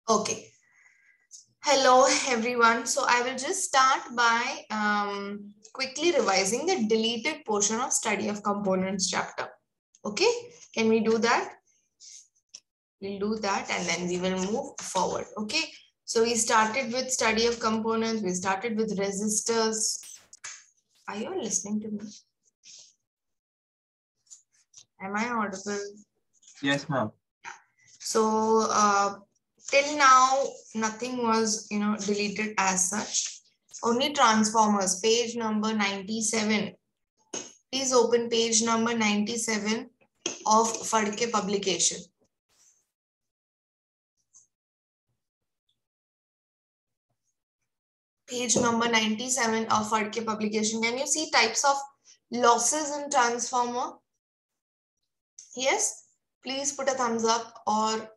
Okay. Hello, everyone. So I will just start by quickly revising the deleted portion of study of components chapter. Okay, can we do that? We'll do that and then we will move forward. Okay, so we started with study of components. We started with resistors. Are you all listening to me? Am I audible? Yes, ma'am. So till now, nothing was, deleted as such. Only transformers, page number 97. Please open page number 97 of Fadke publication. Page number 97 of Fadke publication. Can you see types of losses in transformer? Yes? Please put a thumbs up or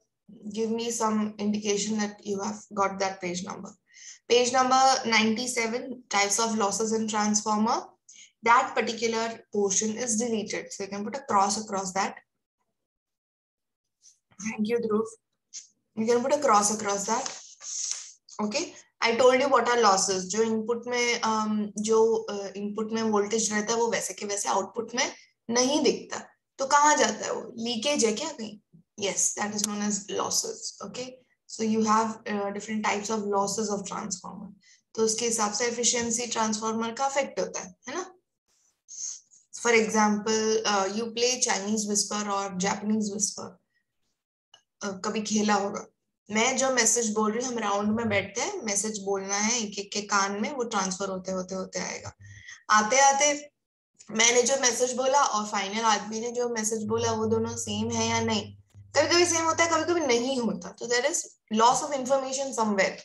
give me some indication that you have got that page number. Page number 97, types of losses in transformer. That particular portion is deleted. So you can put a cross across that. Thank you, Dhruv. You can put a cross across that. Okay. I told you what are losses. जो input में voltage रहता है वो वैसे के वैसे output में नहीं दिखता. तो कहाँ जाता है वो? Leakage है क्या कहीं? Yes, that is known as losses. Okay. So you have different types of losses of transformer. तो उसके हिसाब से efficiency transformer का affect होता है ना? For example, you play Chinese whisper or Japanese whisper. कभी खेला होगा. मैं जो मैसेज बोल रही हूँ, हम राउंड में बैठते हैं, मैसेज बोलना है एक एक के कान में, वो ट्रांसफर होते होते होते आएगा. आते आते मैंने जो मैसेज बोला और फाइनल आदमी ने जो मैसेज बोला वो दोनों सेम है या नहीं. कभी कभी सेम होता है, कभी कभी नहीं होता. तो there is loss of information somewhere.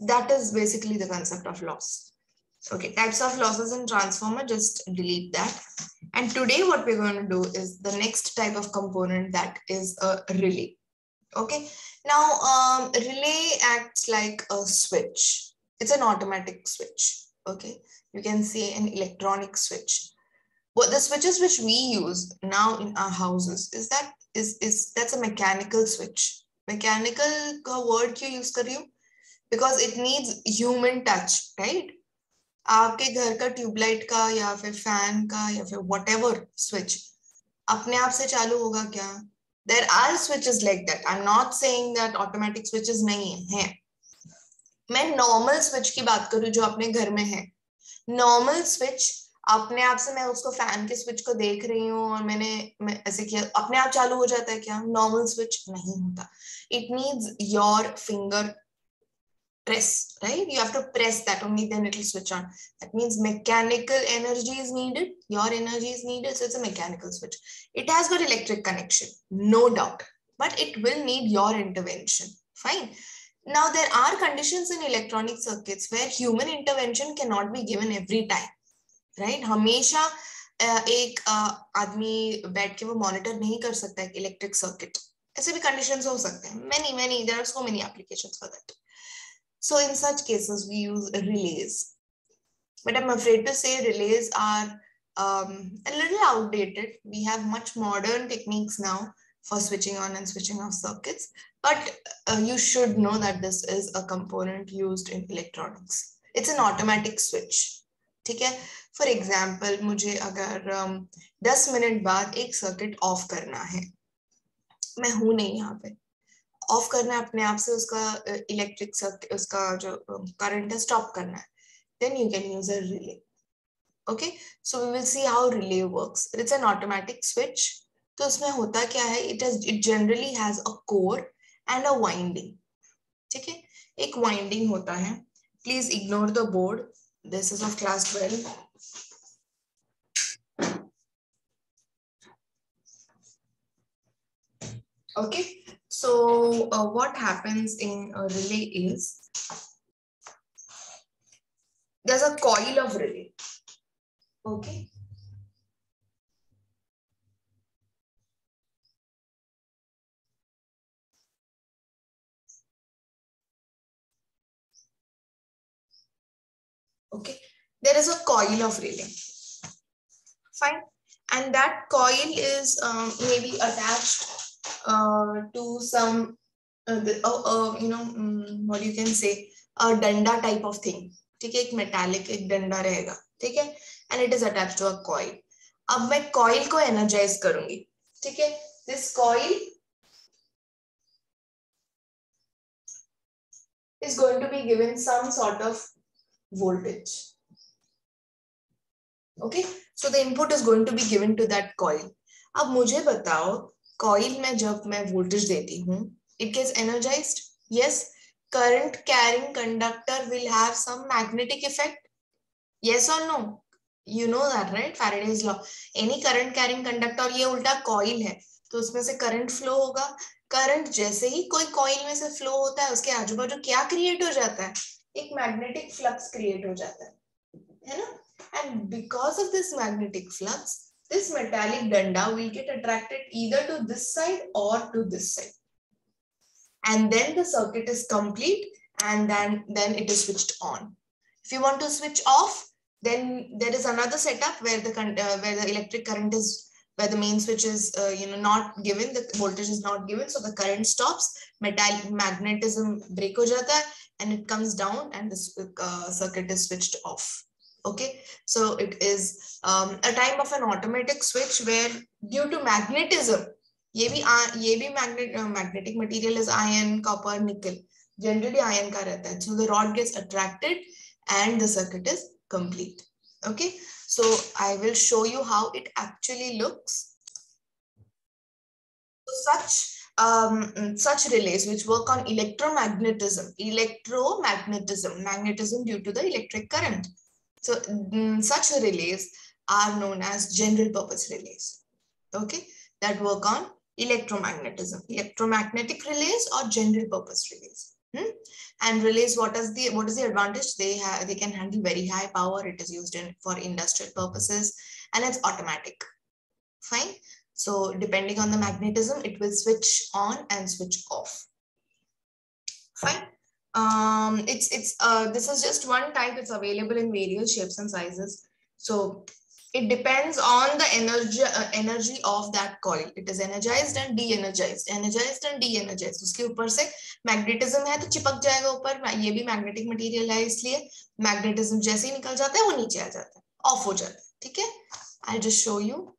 That is basically the concept of loss. Okay, types of losses in transformer, just delete that. And today what we're going to do is the next type of component, that is a relay. Okay, now relay acts like a switch. It's an automatic switch. Okay, you can say an electronic switch. What the switches which we use now in our houses that's a mechanical switch. Mechanical का word क्यों use कर रही हूँ? Because it needs human touch, right? आपके घर का tubelight का या फिर फैन का या फिर whatever switch अपने आप से चालू होगा क्या? There are switches like that. I'm not saying that automatic switches नहीं है. मैं normal switch की बात करूँ जो अपने घर में है. Normal switch अपने आप से, मैं उसको फैन के स्विच को देख रही हूँ और मैं ऐसे किया, अपने आप चालू हो जाता है क्या? Normal switch नहीं होता. It needs your finger press, right? You have to press that, only then it will switch on. That means mechanical energy is needed, your energy is needed, so it's a mechanical switch. It has got electric connection, no doubt, but it will need your intervention. Fine. Now there are conditions in electronic circuits where human intervention cannot be given every time, right? हमेशा एक आदमी बैठ के वो monitor नहीं कर सकता है इलेक्ट्रिक सर्किट. ऐसे भी कंडीशंस हो सकते हैं. many there are so many applications for that. So in such cases, we use relays. But I'm afraid to say relays are a little outdated. We have much modern techniques now for switching on and switching off circuits. But you should know that this is a component used in electronics. It's an automatic switch. ठीक है? For example, मुझे अगर 10 minute बाद एक circuit of करना है, मैं हूं नहीं यहाँ पे, ऑफ करना है अपने आप से, उसका इलेक्ट्रिक सर्किट, उसका जो करंट है स्टॉप करना है, then you can use a relay. Okay, so we will see how relay works. It's an automatic switch. तो उसमें होता क्या है? It generally has a core and a winding. ठीक है, एक winding होता है. Please ignore the board. This is of class 12. Okay, so what happens in a relay is there's a coil of relay. Okay, okay, there is a coil of relay. Fine, and that coil is maybe attached to some what you can say, a डंडा type of thing, ठीक है, एक metallic एक डंडा रहेगा, ठीक है, and it is attached to a coil. अब मैं coil को energize करूंगी, ठीक है, this coil is going to be given some sort of voltage. Okay, so the input is going to be given to that coil. अब मुझे बताओ coil में जब मैं voltage देती हूँ, it gets energized. Yes, current carrying conductor will have some magnetic effect. Yes or no? You know that, right? Faraday's law. Any current carrying conductor, ये उल्टा coil है, तो उसमें से current flow होगा. करंट जैसे ही कोई कॉइल में से फ्लो होता है, उसके आजू बाजू क्या क्रिएट हो जाता है, एक मैग्नेटिक फ्लक्स क्रिएट हो जाता है ना, and because of this magnetic flux this metallic danda will get attracted either to this side or to this side, and then the circuit is complete, and then it is switched on. If you want to switch off, then there is another setup where the electric current is, where the main switch is not given, the voltage is not given, so the current stops, magnetism break ho jata hai, and it comes down, and the circuit is switched off. Okay, so it is a type of an automatic switch where due to magnetism, ये भी magnetic material is iron, copper, nickel, generally iron का रहता है, so the rod gets attracted and the circuit is complete. Okay, so I will show you how it actually looks. So such relays which work on electromagnetism, magnetism due to the electric current. So such relays are known as general purpose relays. Okay, that work on electromagnetism, electromagnetic relays or general purpose relays. And relays, what is the advantage? They can handle very high power. It is used for industrial purposes, and it's automatic. Fine. So depending on the magnetism, it will switch on and switch off. Fine. This is just one type. It's available in various shapes and sizes. So it depends on the energy of that coil. It is energized and de-energized, energized and de-energized. उसके ऊपर से magnetism है तो चिपक जाएगा ऊपर. ये भी magnetic material है, इसलिए magnetism जैसे ही निकल जाता है वो नीचे आ जाता है, off हो जाता है. ठीक है? I'll just show you.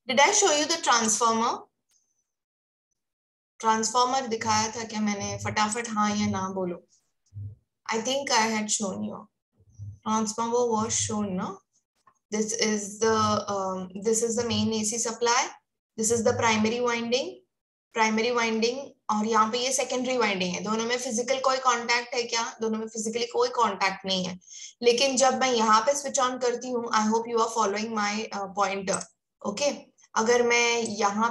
Did I show you the transformer? Transformer दिखाया था क्या मैंने? फटाफट हाँ या ना बोलो. I think I had shown you. Transformer was shown, no? This is the main AC supply. This is the primary winding. Primary winding और यहाँ पे ये secondary winding है. दोनों में physical कोई contact है क्या? दोनों में physically कोई contact नहीं है. लेकिन जब मैं यहाँ पे switch on करती हूँ, I hope you are following my pointer. Okay? अगर मैं यहाँ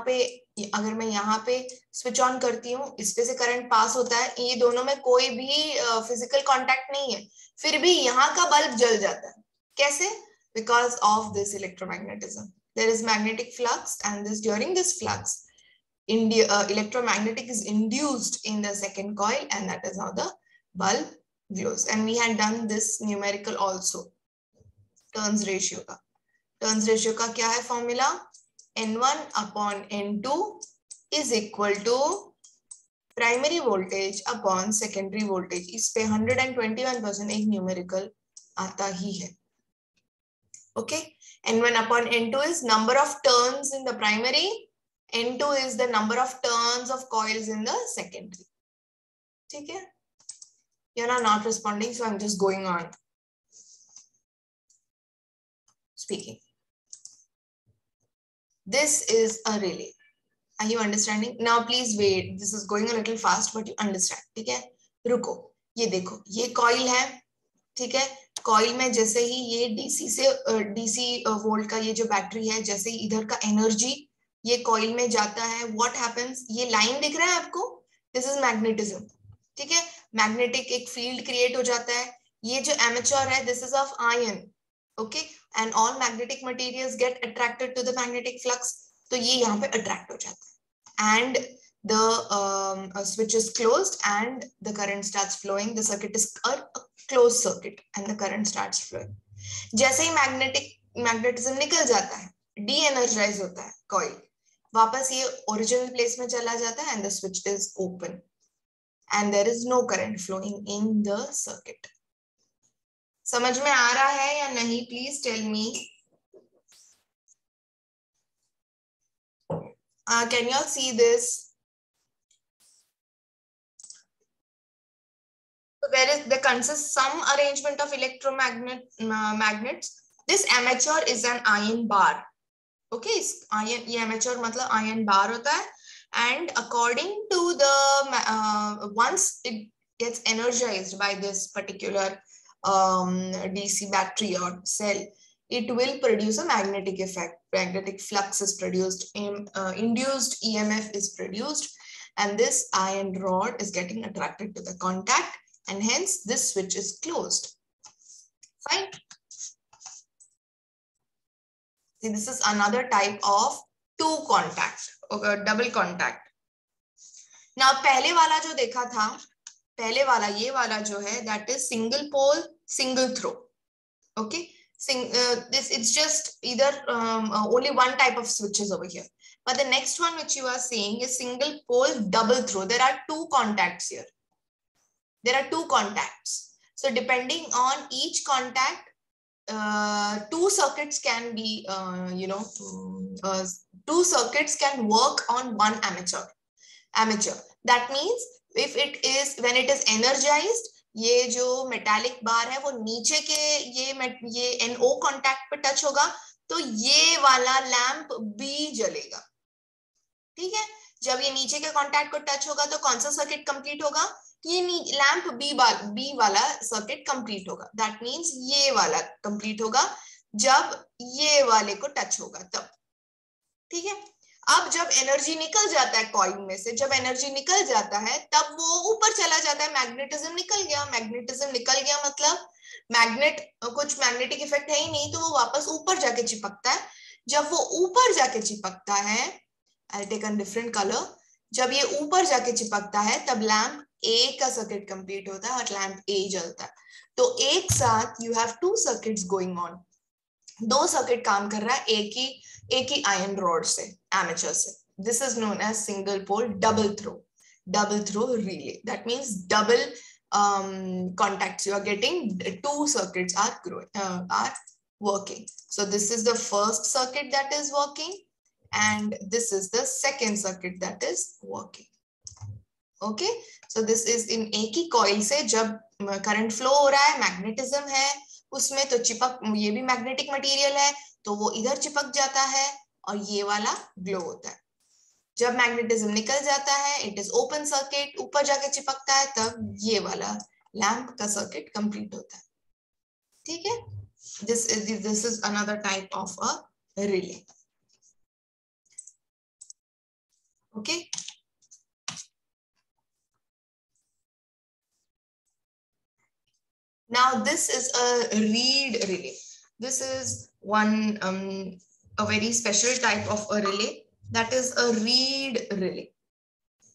पे स्विच ऑन करती हूँ, इस पे से करंट पास होता है, ये दोनों में कोई भी फिजिकल कांटेक्ट नहीं है, फिर भी यहाँ का बल्ब जल जाता है. कैसे? Because of this electromagnetism. There is magnetic flux, and during this flux, electromagnetic is induced in the second coil, and that is how the bulb glows. And we had done this numerical also. Turns ratio का. Turns ratio का क्या है formula? N1 upon N2 is equal to primary voltage upon secondary voltage. इस पे 121% एक numerical आता ही है. Okay, N1 upon N2 is number of turns in the primary. N2 is the number of turns of coils in the secondary. ठीक है? You're not responding, so I'm just going on speaking. This is a relay. Are you understanding? Now please wait. This is going a little fast, but you understand. ठीक है? रुको. ये देखो. ये coil है. ठीक है? Coil में जैसे ही ये DC वोल्ट का ये जो बैटरी है, जैसे ही इधर का एनर्जी ये coil में जाता है, what happens? ये लाइन दिख रहा है आपको? This is magnetism. ठीक है? Magnetic एक field create हो जाता है. ये जो armature है, this is of iron. Okay, and all magnetic materials get attracted to the magnetic flux. तो ये यहाँ पे attract हो जाता है. And the switch is closed and the current starts flowing. The circuit is a closed circuit and the current starts flowing. जैसे ही magnetism निकल जाता है, डी-एनर्जाइज होता है कॉइल, वापस ये ओरिजिनल प्लेस में चला जाता है and the switch is open and there is no current flowing in the circuit. समझ में आ रहा है या नहीं? Please tell me. Can you all see this? So there consists some arrangement of magnets. This armature is an iron bar. Okay, iron, ये armature मतलब iron bar होता है, and according to the once it gets energized by this particular DC battery or cell, it will produce a magnetic effect. Magnetic flux is produced, induced EMF is produced, and this iron rod is getting attracted to the contact, and hence this switch is closed. Fine. See, this is another type of two contact, double contact. Now, पहले वाला जो देखा था, पहले वाला ये वाला जो है, that is single pole, single throw. Okay. This it's just either only one type of switches over here, but the next one which you are seeing is single pole double throw. There are two contacts here. There are two contacts, so depending on each contact, two circuits can be two circuits can work on one armature. That means if it is, when it is energized, ये जो metallic बार है वो नीचे के ये NO contact पे touch होगा तो ये वाला लैंप भी जलेगा. ठीक है, जब ये नीचे के कॉन्टैक्ट को टच होगा तो कौन सा सर्किट कंप्लीट होगा? ये लैंप बी वाला सर्किट कंप्लीट होगा. दैट मींस ये वाला कंप्लीट होगा जब ये वाले को टच होगा तब. ठीक है, अब जब एनर्जी निकल जाता है कॉइल में से, जब एनर्जी निकल जाता है तब वो ऊपर चला जाता है. मैग्नेटिज्म निकल गया. मैग्नेटिज्म निकल गया मतलब मैग्नेट, कुछ मैग्नेटिक इफेक्ट है ही नहीं, तो वो वापस ऊपर जाके चिपकता है. जब वो ऊपर जाके चिपकता है, I take a different colour, जब ये ऊपर जाके चिपकता है तब लैंप ए का सर्किट कंप्लीट होता है और लैंप ए जलता है. तो एक साथ you have two circuits going on. दो सर्किट काम कर रहा है एक ही आयरन रॉड से, आर्मेचर से. This is known as single pole double throw relay. That means double contacts you are getting. Two circuits are working. So this is the first circuit that is working and this is the second circuit that is working. Okay, so this is in एक ही coil से जब current flow हो रहा है, magnetism है उसमें, तो चिपक, ये भी मैग्नेटिक मटेरियल है तो वो इधर चिपक जाता है और ये वाला ग्लो होता है. जब मैग्नेटिज्म निकल जाता है, इट इज ओपन सर्किट, ऊपर जाके चिपकता है, तब ये वाला लैंप का सर्किट कंप्लीट होता है. ठीक है, this is another type of a relay. Okay, now this is a reed relay. This is one a very special type of a relay, that is a reed relay.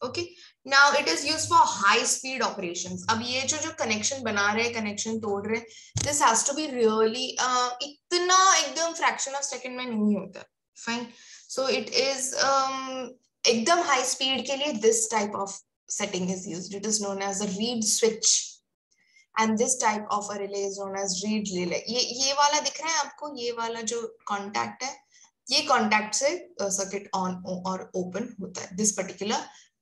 Okay, now it is used for high speed operations. अब ये जो connection बना रहे हैं, connection तोड़ रहे हैं, this has to be really इतना एकदम fraction of second में नहीं होता. Fine, so it is एकदम high speed के लिए this type of setting is used. It is known as a reed switch. And this type of a relay is known as reed relay. ये वाला दिख रहा है आपको, ये वाला जो contact है, ये contact से circuit on और open होता है, this particular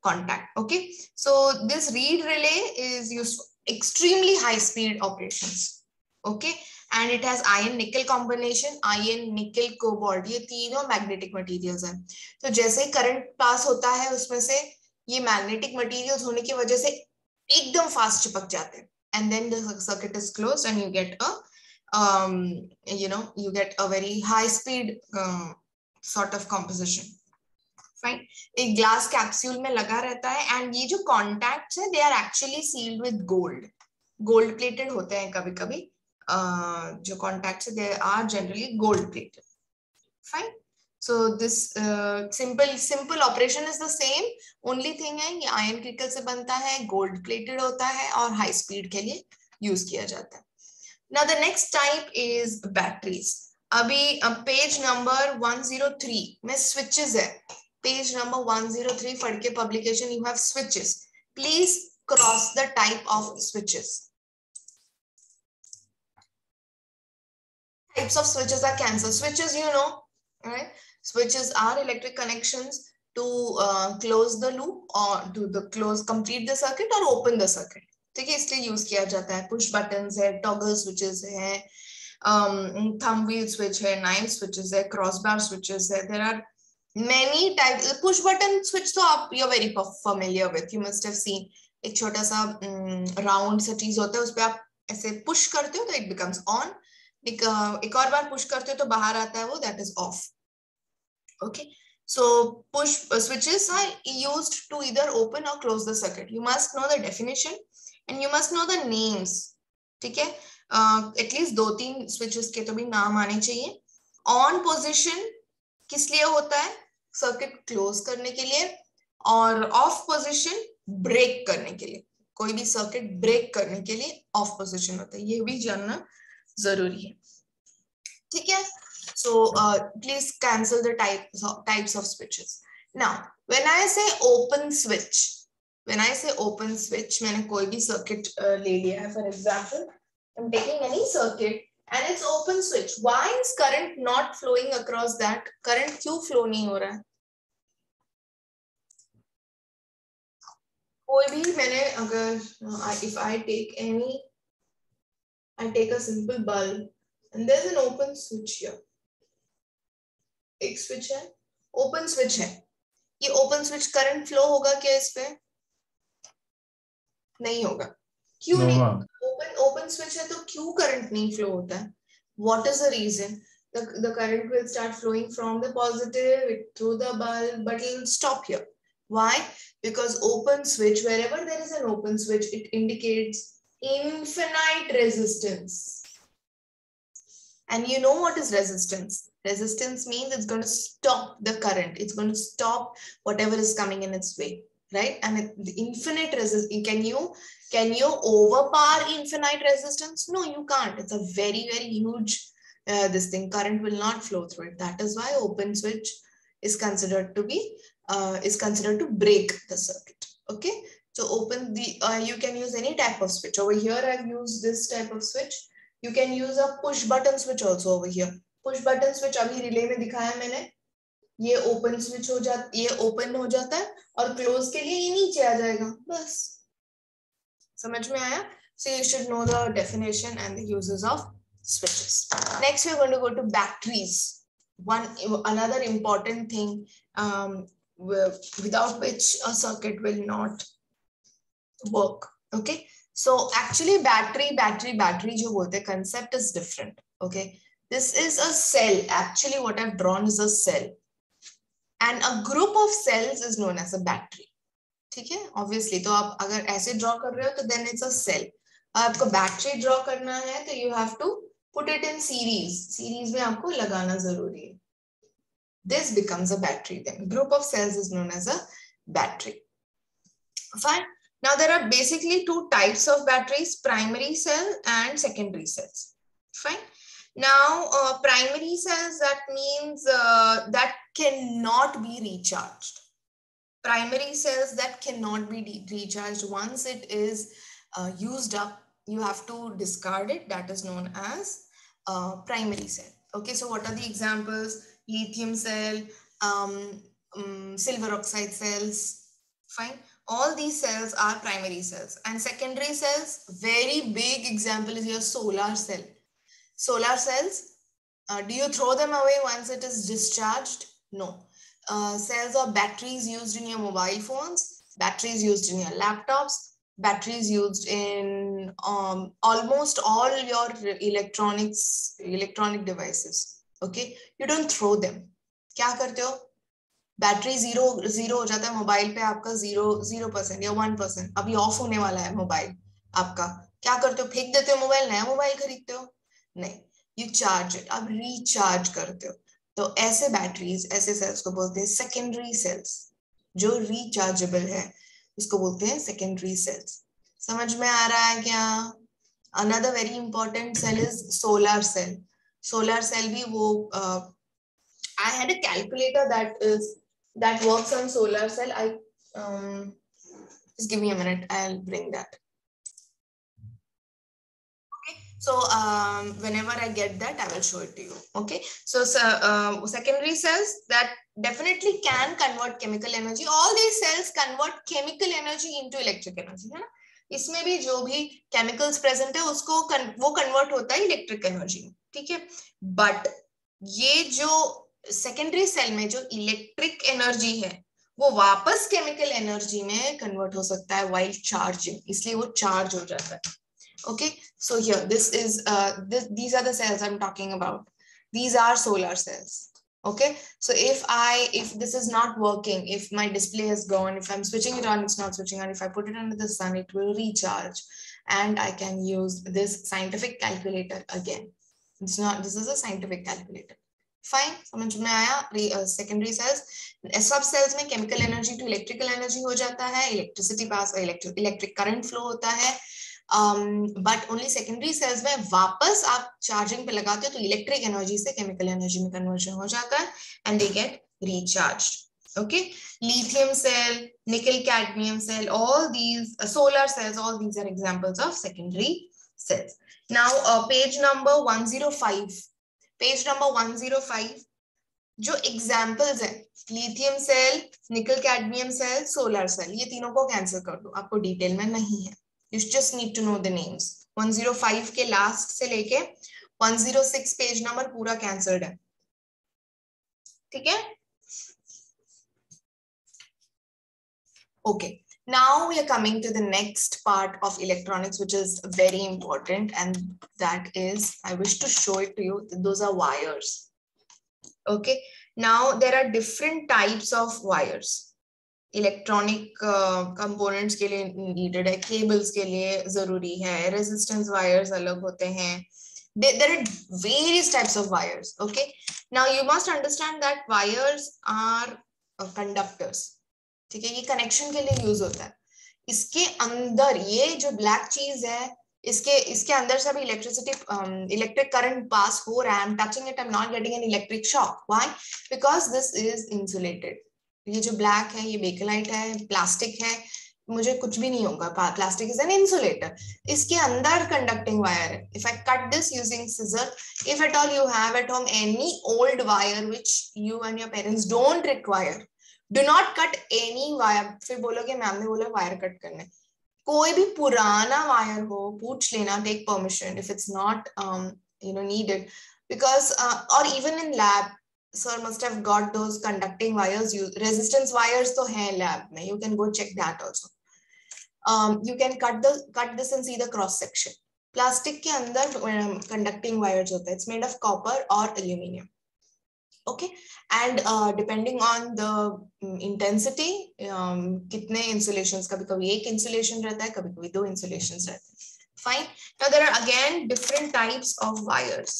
contact. Okay, so this reed relay is used for extremely high speed operations. Okay, and it has iron nickel combination. Iron, nickel, cobalt, ये तीनों magnetic materials हैं. तो जैसे ही current pass होता है उसमें से ये magnetic materials होने की वजह से एकदम fast चिपक जाते हैं. And then the circuit is closed and you get a you get a very high speed sort of composition. Fine, एक glass capsule में लगा रहता है and ये जो contacts है, they are actually sealed with gold plated होते हैं. कभी कभी जो contacts है, they are generally gold plated. Fine, So this simple operation is the same. Only thing है ये iron crystal से बनता है, gold plated होता है और high speed के लिए use किया जाता है. Now the next type is batteries. अभी पेज नंबर 103 में switches है. पेज नंबर 103 फड़ के publication you have switches. Please cross the type of switches. Types of switches are cancel switches, you know, right? Switches are electric connections to close the loop or to complete the circuit or open the circuit. ठीक है, इसलिए use किया जाता है. Push buttons है, toggle switches है, thumb wheel switch है, knife switches है, क्रॉस बार स्विचेस है. There are many types. Push button switch तो आप you are very familiar with. You must have seen. एक छोटा सा राउंड सा चीज होता है, उस पे आप ऐसे पुश करते हो तो इट बिकम्स ऑन. एक और बार पुश करते हो तो बाहर आता है वो, that is of. Okay, so push switches are used to either open or close the circuit. You must know the definition and you must know the names. ठीक है, एटलीस्ट 2-3 स्विचेस के तो भी नाम आने चाहिए. ऑन पोजीशन किस लिए होता है? सर्किट क्लोज करने के लिए. और ऑफ पोजीशन ब्रेक करने के लिए. कोई भी सर्किट ब्रेक करने के लिए ऑफ पोजीशन होता है, ये भी जानना जरूरी है. ठीक है, so please cancel the types of switches. Now when I say open switch, मैंने कोई भी circuit ले लिया है. For example, I'm taking any circuit and it's open switch. Why is current not flowing across that? Current क्यों flow नहीं हो रहा है? कोई भी मैंने अगर if I take a simple bulb and there's an open switch here. एक स्विच है, ओपन स्विच है. ये ओपन स्विच करंट फ्लो होगा क्या इस पे? नहीं होगा. क्यों नहीं? ओपन स्विच है तो क्यों करंट नहीं फ्लो होता है? What is the reason? The current will start flowing from the positive through the bulb, but it will stop here. Why? Because open switch, wherever there is an open switch, it indicates infinite resistance. And you know what is resistance? Resistance means it's going to stop the current. It's going to stop whatever is coming in its way, right? And the infinite resistance, can you overpower infinite resistance? No, you can't. It's a very, very huge, this thing, current will not flow through it. That is why open switch is considered to be, to break the circuit. Okay. So you can use any type of switch. Over here, I've used this type of switch. You can use a push button switch also over here. Push button switch अभी relay में दिखाया मैंने. ये open switch हो जाता, ये open हो जाता है और क्लोज के लिए ये नीचे आ जाएगा. बस समझ में आया? So you should know the definition and the uses of switches. Next we are going to go to batteries. Another important thing without which a circuit will not work. Okay, so actually battery जो बोलते हैं, concept is different. Okay, this is a cell. Actually what I've drawn is a cell and a group of cells is known as a battery. ठीक है, obviously. तो आप अगर ऐसे draw कर रहे हो तो then it's a cell. आपको battery draw करना है तो you have to put it in series में आपको लगाना जरूरी है. This becomes a battery. Then group of cells is known as a battery. Fine. Now there are basically two types of batteries: primary cell and secondary cells. Fine. Now primary cells, that means that cannot be recharged. Primary cells that cannot be recharged. Once it is used up, you have to discard it. That is known as primary cell. Okay, so what are the examples? Lithium cell, silver oxide cells. Fine. All these cells are primary cells. And secondary cells, very big example is your solar cell. Solar cells, do you throw them away once it is discharged? No. Cells or batteries used in your mobile phones, batteries used in your laptops, batteries used in almost all your electronic devices. Okay, you don't throw them. क्या करते हो? Battery zero हो जाता है mobile पे आपका, 0% या 1%. अभी ऑफ होने वाला है मोबाइल आपका. क्या करते हो? फेंक देते हो मोबाइल, नया मोबाइल खरीदते हो? नहीं, यू चार्ज इट. आप रिचार्ज करते हो. तो ऐसे बैटरीज, ऐसे सेल्स को बोलते हैं सेकेंडरी सेल्स। जो रिचार्जेबल है उसको बोलते हैं सेकेंडरी सेल्स। समझ में आ रहा है क्या? Another very important cell is solar cell. Solar cell भी वो I had a calculator that works on solar cell. Just give me a minute. I'll bring that. Okay. So whenever I get that, I will show it to you. Okay. So secondary cells that definitely can convert chemical energy. All these cells convert chemical energy into electric energy, है ना? इसमें भी जो भी chemicals present है उसको वो convert होता है electric energy में, ठीक है? But ये जो सेकेंडरी सेल में जो इलेक्ट्रिक एनर्जी है वो वापस केमिकल एनर्जी में कन्वर्ट हो सकता है व्हाइल चार्जिंग, इसलिए वो चार्ज हो जाता है. Okay, so here this is these are the cells I'm talking about. These are solar cells. Okay, so if this is not working, if my display is gone, if I'm switching it on, it's not switching on, if I put it under the sun, it will recharge and I can use this scientific calculator again. It's not, this is a scientific calculator. Fine, समझ में आया? Secondary cells, सब cells में chemical energy to electrical energy हो जाता है, electricity pass, electric current flow होता है, बट ओनली सेकेंडरी सेल्स में वापस आप चार्जिंग पे लगाते हो तो इलेक्ट्रिक एनर्जी से केमिकल एनर्जी में कन्वर्जन हो जाता है and they get recharged. Okay, lithium cell, nickel cadmium cell, all these solar cells, all these are examples of secondary cells. Now page number 105, page number 105 जो examples है, lithium cell, nickel cadmium cell, solar cell, ये तीनों को cancel कर दो, आपको detail में नहीं है, you just need to know the names. 105 के लास्ट से लेके 106 पेज नंबर पूरा कैंसल्ड है, ठीक है? Okay, now we are coming to the next part of electronics, which is very important, and that is, I wish to show it to you. Those are wires. Okay, now there are different types of wires. Electronic components के लिए needed है, cables के लिए जरूरी है, resistance wires अलग होते हैं. There are various types of wires. Okay, now you must understand that wires are conductors. ठीक है, ये कनेक्शन के लिए यूज होता है. इसके अंदर ये जो ब्लैक चीज है, इसके अंदर से भी इलेक्ट्रिक करंट पास हो रहा है. I am touching it, I am not getting an electric shock. Why? Because this is insulated. ये जो ब्लैक है ये बेकेलाइट है, प्लास्टिक है, मुझे कुछ भी नहीं होगा. Plastic is an insulator. इसके अंदर कंडक्टिंग वायर है. If I cut this using scissor, if at all you have at home any old wire which you and your parents don't require, do not cut any wire. फिर बोलोगे ma'am ने बोला wire cut करने. कोई भी पुराना wire हो, पूछ लेना, take permission if it's not needed, because or even in lab sir must have got those conducting wires. Resistance wires तो हैं lab में, you can go check that also. You can cut this and see the cross section. Plastic के अंदर conducting wires होता है. It's made of copper or aluminium. Okay, and depending on the intensity, कितने insulations, कभी कभी एक insulation रहता है, कभी कभी दो insulations रहते हैं. Fine. Now there are again different types of wires.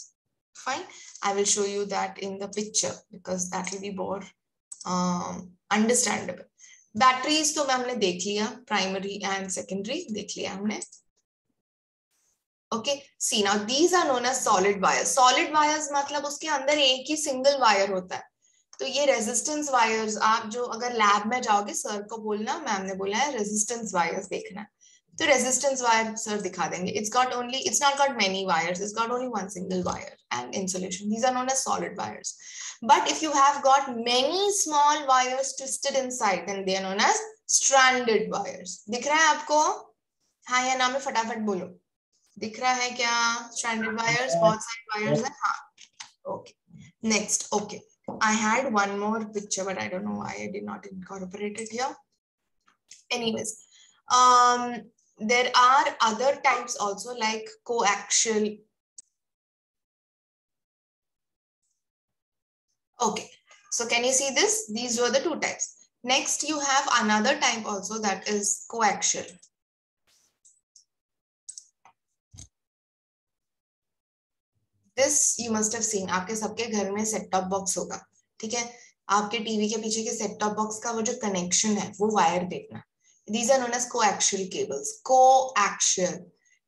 Fine. I will show you that in the picture because that will be more understandable. Batteries तो हमने देख लिया, primary and secondary देख लिया हमने. Okay, see now these are known as solid wires. Solid wires मतलब उसके अंदर एक ही सिंगल वायर होता है. तो ये रेजिस्टेंस वायर्स, आप जो अगर लैब में जाओगे सर को बोलना मैम ने बोला है रेजिस्टेंस वायर्स देखना है, तो रेजिस्टेंस वायर सर दिखा देंगे. it's not got many wires, it's got only one single wire and insulation. These are known as solid wires. But if you have got many small wires twisted inside, then they are known as stranded wires. दिख रहा है आपको? हाँ या ना में फटाफट बोलो. दिख रहा है क्या? Stranded wires, बहुत सारे wires हैं. हाँ. Okay. Next. Okay. I had one more picture, but I don't know why I did not incorporate it here. Anyways, there are other types also like coaxial. Okay. So can you see this? These were the two types. Next, you have another type also, that is coaxial. this you must have seen, आपके सबके घर में set top box होगा, ठीक है, आपके TV के पीछे के सेट टॉप बॉक्स का वो जो कनेक्शन है वो वायर देखना. These are known as coaxial cables. Coaxial.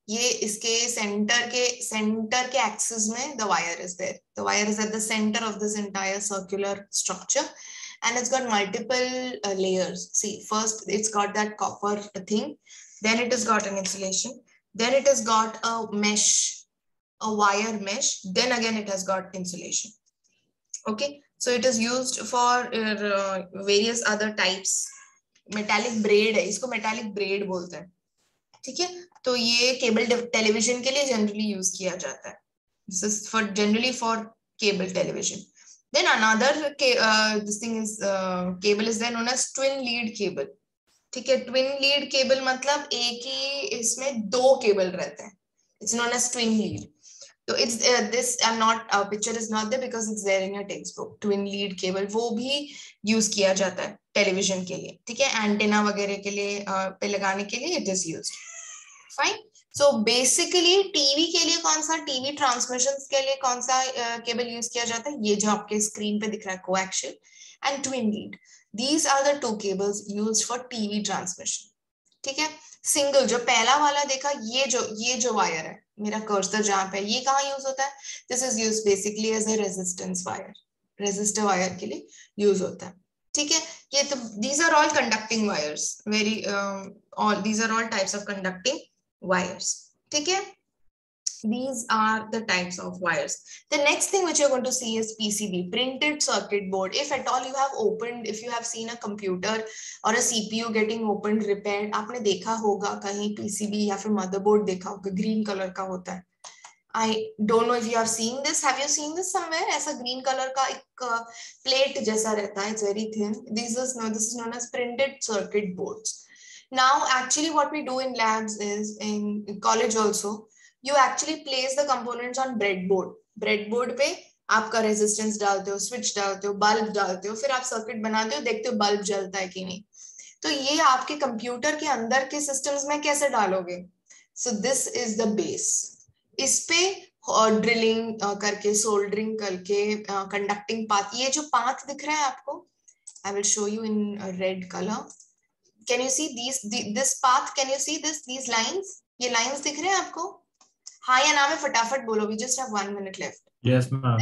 ये इसके सेंटर के एक्सिस में the wire is there. The wire is at the center of this entire circular structure, and it's got multiple layers. See, first it's got that copper thing, then it has got an insulation, then it has got a mesh, a wire mesh, then again it has got insulation. Okay, so it is used for various other types. Metallic bread है, इसको metallic bread बोलते हैं, ठीक है. तो ये cable television के लिए जनरली यूज किया जाता है. This is for generally for cable television. Then another this thing is cable is then known as twin lead cable, ठीक है. ट्विन लीड केबल मतलब एक ही इसमें दो केबल रहते हैं. It's known as twin lead. तो it's this I'm not picture is not there because it's there in your textbook. Twin lead cable वो भी यूज किया जाता है टेलीविजन के लिए, ठीक है, एंटेना वगैरह के लिए पे लगाने के लिए it is used. Fine. So basically TV के लिए कौन सा, टीवी ट्रांसमिशंस के लिए कौन सा केबल यूज किया जाता है, ये जो आपके स्क्रीन पे दिख रहा है, coaxial and twin lead. These are the two cables used for TV transmission, ठीक है. सिंगल जो पहला वाला देखा, ये जो वायर है, मेरा कर्सर जहां पे, ये कहाँ यूज होता है, this is use basically as a resistance wire, resistor wire के लिए यूज होता है, ठीक है. ये तो these are all conducting wires, very all these are all types of conducting wires, ठीक है. These are the types of wires. The next thing which you're going to see is PCB, printed circuit board. If at all you have opened, if you have seen a computer or a CPU getting opened, repaired, आपने देखा होगा कहीं PCB या फिर motherboard देखा होगा, green color का होता है. I don't know if you have seen this. Have you seen this somewhere? ऐसा green color का एक plate जैसा रहता है. It's very thin. This is known as printed circuit boards. Now, actually, what we do in labs is in college also, you actually place the components on breadboard. Breadboard पे आपका resistance डालते हो, switch डालते हो, bulb डालते हो, फिर आप circuit बनाते हो, देखते हो bulb जलता है कि नहीं. तो ये आपके कंप्यूटर के अंदर के systems में कैसे डालोगे? So this is the base. इस पे ड्रिलिंग करके, सोल्डरिंग करके, कंडक्टिंग पाथ, ये जो पाथ दिख रहा है आपको, I will show you in red colour. Can you see this path, can you see these lines, ये लाइंस दिख रहे हैं आपको? हाँ या ना में फटाफट बोलो, we just have 1 minute left. Yes, ma'am.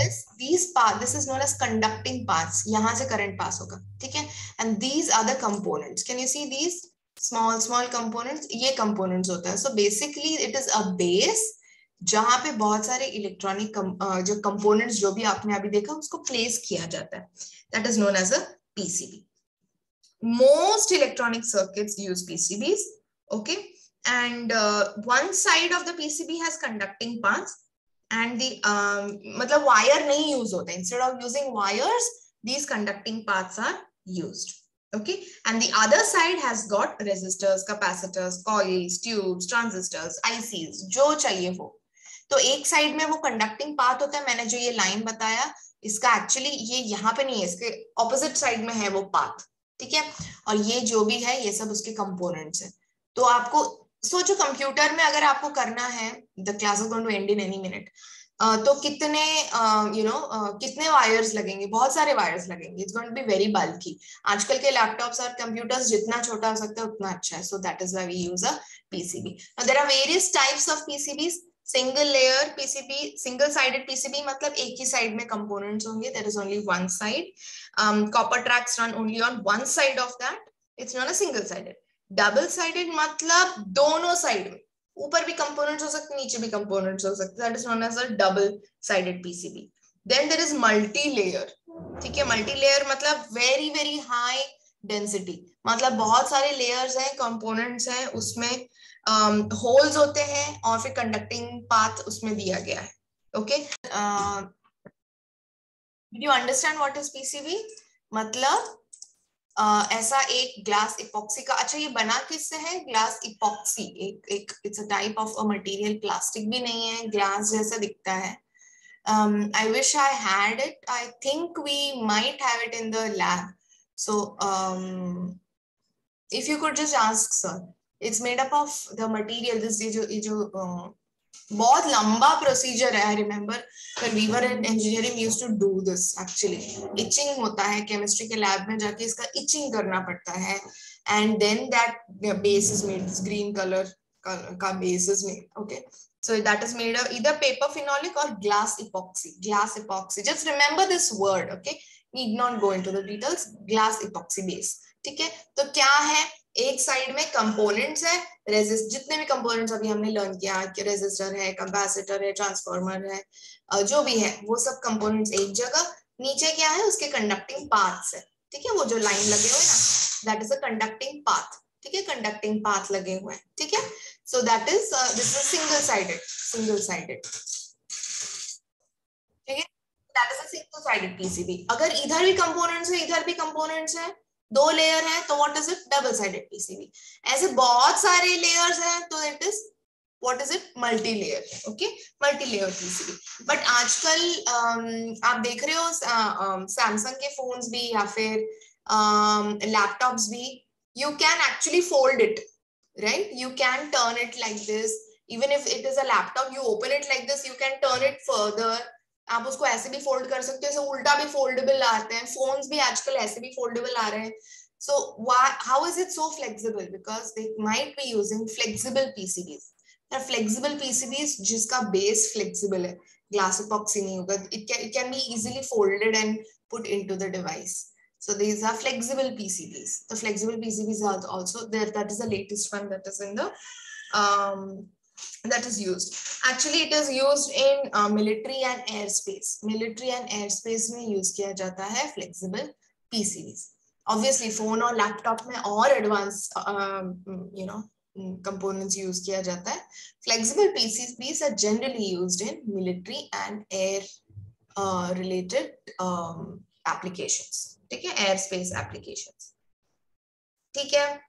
This is known as conducting paths. यहाँ से करंट पास होगा, ठीक है. And these are the components. Can you see these small components? ये components होता है. So basically it is a base जहां पे बहुत सारे इलेक्ट्रॉनिक जो कंपोनेंट्स जो भी आपने अभी देखा उसको प्लेस किया जाता है. That is known as a PCB. Most electronic circuits use PCBs, okay, and one side of the PCB has conducting paths and the मतलब wire नहीं use होता है. Instead of using wires, these conducting paths are used, okay, and the other side has got resistors, capacitors, coils, tubes, transistors, ICs, जो चाहिए वो. तो एक side में वो कंडक्टिंग पाथ होता है. मैंने जो ये लाइन बताया, इसका एक्चुअली ये यहाँ पे नहीं है, इसके ऑपोजिट साइड में है वो पाथ, ठीक है. और ये जो भी है ये सब उसके कंपोनेंट्स हैं. तो आपको सोचो कंप्यूटर में अगर आपको करना है, the class is going to end in any minute, तो कितने कितने वायर्स लगेंगे, बहुत सारे वायर्स लगेंगे. It's going to be very bulky. आजकल के लैपटॉप्स और कंप्यूटर्स जितना छोटा हो सकता है उतना अच्छा है. So that is why we use a PCB. Now there are various types of PCBs. Single layer PCB, single sided PCB मतलब एक ही साइड में कंपोनेंट्स होंगे. There is only one side. Copper tracks run only on one side of that. It's not a single sided. Double sided मतलब दोनों side में, ऊपर भी components हो सकते, नीचे भी कंपोनेंट्स हो सकते. That is known as a double sided PCB. Then there is multi layer. ठीक है, मल्टी लेयर मतलब वेरी वेरी हाई डेंसिटी, मतलब बहुत सारे लेयर्स हैं, कंपोनेंट्स हैं, उसमें होल्स होते हैं और फिर कंडक्टिंग पाथ उसमें दिया गया है. Okay, did you understand what is PCB? मतलब ऐसा एक ग्लास इपॉक्सी का, अच्छा ये बना किससे है? ग्लास इपॉक्सी एक it's a type of a material, plastic भी नहीं है, ग्लास जैसा दिखता है. I wish I had it. I think we might have it in the lab. So if you could just ask sir, it's made up of the material, this ये जो बहुत लंबा प्रोसीजर है. I remember when we were in engineering we used to do this actually. Itching होता है chemistry के lab में जाके इसका itching करना पड़ता है and then that base is made. This green color का base is made. Okay, so that is made of either paper phenolic or glass epoxy. Glass epoxy, just remember this word. Okay, need not go into the details. Glass epoxy base. ठीक है, तो क्या है, एक side में components है, resist, जितने भी कंपोनेंट्स अभी हमने लर्न किया कि रेजिस्टर है, कैपेसिटर है, ट्रांसफार्मर है, जो भी है वो सब कंपोनेंट्स एक जगह. नीचे क्या है, उसके कंडक्टिंग पाथ्स है. ठीक है, वो जो लाइन लगे हुए ना, that is a conducting path. ठीक है, कंडक्टिंग पाथ लगे हुए हैं. ठीक है, so that is this is single sided. ठीक है, that is a single sided PCB. अगर इधर भी कंपोनेंट्स है, इधर भी कंपोनेंट्स है, दो लेयर है, तो what is it, double sided PCB. ऐसे बहुत सारे लेयर्स हैं तो it is what is it, multi layer. Okay, multi layer PCB. But आजकल आप देख रहे हो सैमसंग के फोन्स भी या फिर लैपटॉप्स भी, you can actually fold it, right? You can turn it like this. Even if it is a laptop, you open it like this, you can turn it further. आप उसको ऐसे भी fold कर सकते हो, ऐसे उल्टा भी फोल्डेबल आते हैं, फोन्स भी आजकल ऐसे भी फोल्डेबल आ रहे हैं. So why, how is it so flexible? Because they might be using flexible PCBs. There are flexible PCBs जिसका base flexible है, glass epoxy नहीं होगा. It can be easily folded and put into the device. So these are flexible PCBs. The flexible PCBs are also there. That is the latest one that is in the that is used. Actually, it is used in military and airspace. Military and airspace में use किया जाता है flexible PCBs. Obviously, phone और laptop में और advanced components use किया जाता है. Flexible PCBs are generally used in military and air related applications. ठीक है, एयर स्पेस एप्लीकेशंस. ठीक है,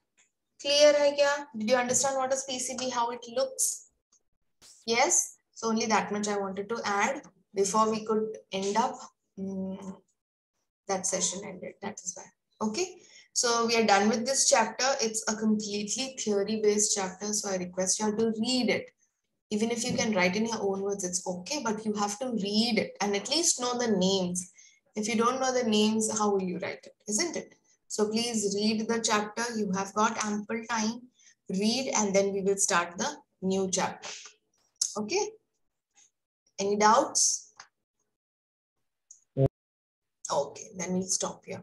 क्लियर है क्या? Did you understand what is PCB, how it looks? Yes, so only that much I wanted to add before we could end up that session ended. That is why. Okay, so we are done with this chapter. It's a completely theory based chapter, so I request you all to read it. Even if you can write in your own words, it's okay, but you have to read it and at least know the names. If you don't know the names, how will you write it, isn't it? So please read the chapter. You have got ample time. Read and then we will start the new chapter. Okay? Any doubts? Okay, then we'll stop here.